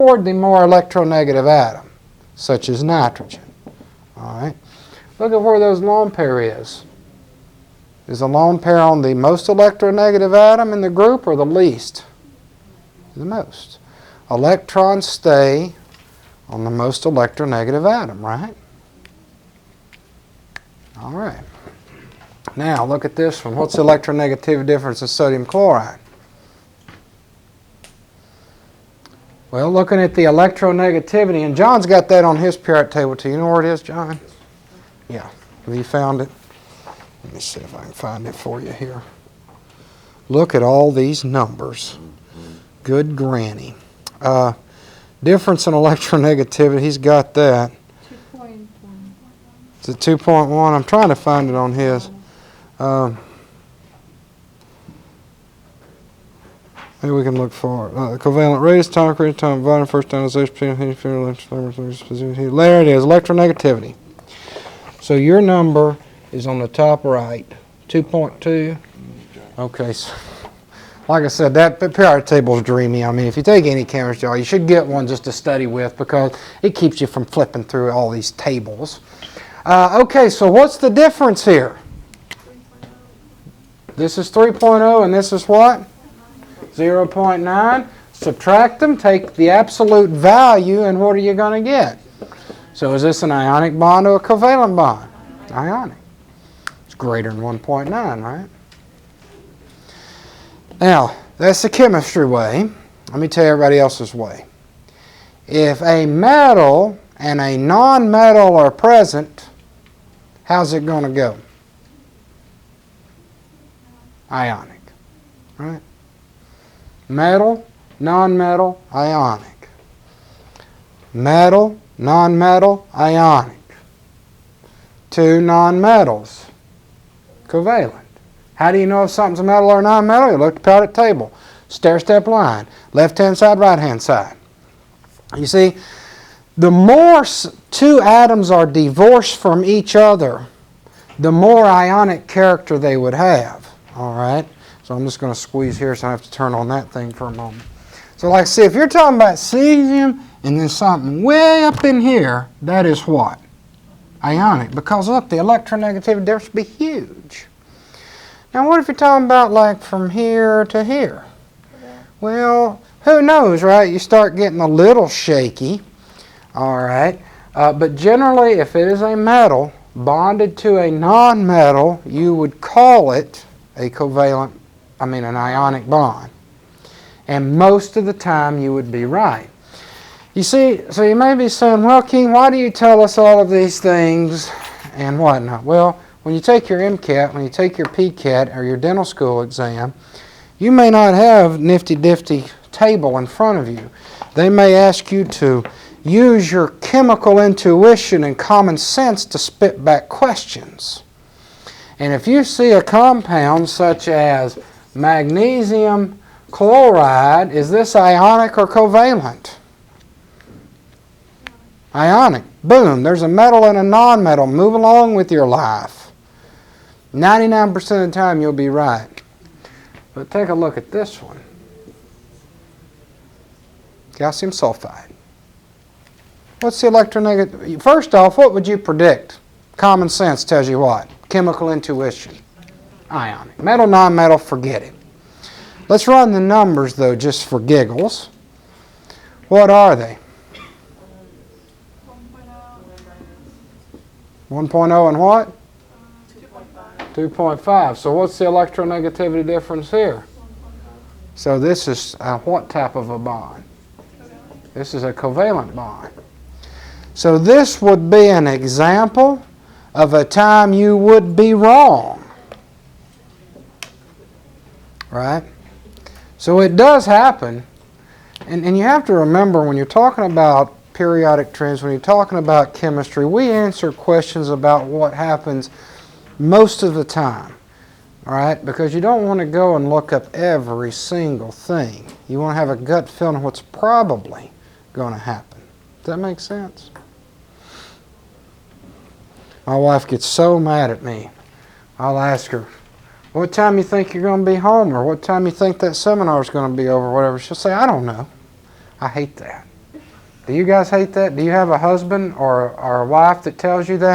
toward the more electronegative atom, such as nitrogen. All right. Look at where those lone pair is. Is the lone pair on the most electronegative atom in the group or the least? The most. Electrons stay on the most electronegative atom, right? All right. Now look at this one. What's the electronegativity difference in sodium chloride? Well, looking at the electronegativity, and John's got that on his periodic table too. You know where it is, John? Yeah. Have you found it? Let me see if I can find it for you here. Look at all these numbers. Good granny. Difference in electronegativity, he's got that. 2.1. Is it 2.1? I'm trying to find it on his. Maybe we can look for covalent radius, atomic radius, atomic volume, first ionization, there it is, electronegativity. So your number is on the top right, 2.2. Okay, so like I said, that periodic table is dreamy. I mean, if you take any chemistry, you should get one just to study with because it keeps you from flipping through all these tables. Okay, so what's the difference here? 3.0. This is 3.0 and this is what? 0.9. Subtract them, take the absolute value, and what are you going to get? So is this an ionic bond or a covalent bond? Ionic. It's greater than 1.9, right? Now, that's the chemistry way. Let me tell you everybody else's way. If a metal and a non-metal are present, how's it going to go? Ionic, right? Metal, non-metal, ionic. Metal, non-metal, ionic. Two non-metals, covalent. How do you know if something's a metal or non-metal? You look at the periodic table. Stair-step line. Left-hand side, right-hand side. You see, the more two atoms are divorced from each other, the more ionic character they would have. All right? So I'm just going to squeeze here so I have to turn on that thing for a moment. So like, see, if you're talking about cesium and then something way up in here, that is what? Ionic. Because look, the electronegativity difference would be huge. Now what if you're talking about like from here to here? Well, who knows, right? You start getting a little shaky. All right. But generally, if it is a metal bonded to a non-metal, you would call it a an ionic bond. And most of the time you would be right. You see, so you may be saying, well, King, why do you tell us all of these things and whatnot? Well, when you take your MCAT, when you take your PCAT or your dental school exam, you may not have nifty-difty table in front of you. They may ask you to use your chemical intuition and common sense to spit back questions. And if you see a compound such as magnesium chloride, is this ionic or covalent? Ionic. Boom, there's a metal and a non-metal. Move along with your life. 99% of the time you'll be right. But take a look at this one. Calcium sulfide. What's the electronegativity? First off, what would you predict? Common sense tells you what? Chemical intuition. Ionic. Metal, non-metal, forget it. Let's run the numbers though, just for giggles. What are they? 1.0 and what? 2.5. So what's the electronegativity difference here? So this is what type of a bond? This is a covalent bond. So this would be an example of a time you would be wrong. Right? So it does happen. And you have to remember when you're talking about periodic trends, when you're talking about chemistry, we answer questions about what happens most of the time. All right? Because you don't want to go and look up every single thing. You want to have a gut feeling of what's probably going to happen. Does that make sense? My wife gets so mad at me. I'll ask her, what time you think you're going to be home? Or what time you think that seminar is going to be over? Or whatever. She'll say, I don't know. I hate that. Do you guys hate that? Do you have a husband or a wife that tells you that?